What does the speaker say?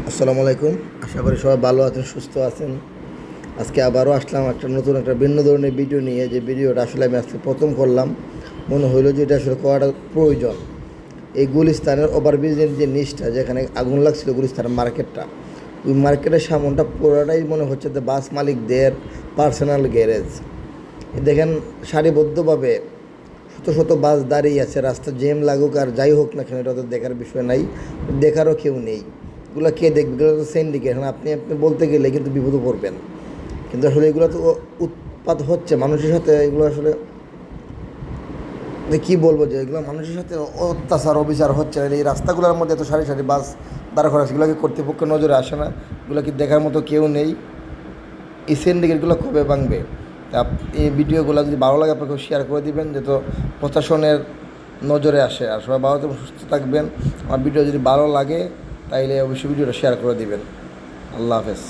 আসসালামু আলাইকুম। আশা করি সবাই ভালো আছেন, সুস্থ আছেন। আজকে আবারও আসলাম একটা ভিন্ন ধরনের ভিডিও নিয়ে। যে ভিডিওটা আসলে আমি আজকে প্রথম করলাম, মনে হইলো যে এটা আসলে করাটা প্রয়োজন। এই গুলিস্তানের ওভারব্রিজের যে নিচটা, যেখানে আগুন লাগছিল, গুলিস্তানের মার্কেটটা, ওই মার্কেটের সামনটা পুরোটাই মনে হচ্ছে যে বাস মালিকদের পার্সোনাল গ্যারেজ। দেখেন, সারিবদ্ধভাবে শত শত বাস দাঁড়িয়ে আছে। রাস্তা জ্যাম লাগুক আর যাই হোক না কেন, এটা তো দেখার বিষয় নাই, দেখারও কেউ নেই। এগুলো কে দেখবে? এগুলো তো সিন্ডিকেট। এখন আপনি আপনি বলতে গেলে কিন্তু বিপদে পড়বেন। কিন্তু আসলে এগুলো তো উৎপাত হচ্ছে মানুষের সাথে। এগুলো আসলে কী বলবো, যে এগুলো মানুষের সাথে অত্যাচার অবিচার হচ্ছে। আর এই রাস্তাগুলোর মধ্যে এত সারি সারি বাস দাঁড়া করা আছে, এগুলোকে কর্তৃপক্ষের নজরে আসে না। এগুলো কি দেখার মতো কেউ নেই? এই সিন্ডিকেটগুলো কবে ভাঙবে? তা এই ভিডিওগুলো যদি ভালো লাগে আপনাকে শেয়ার করে দিবেন, যেহেতু প্রশাসনের নজরে আসে। আর সবাই ভালো থাকবেন, সুস্থ থাকবেন। আমার ভিডিও যদি ভালো লাগে তাইলে অবশ্যই ভিডিওটা শেয়ার করে দিবেন। আল্লাহ হাফেজ।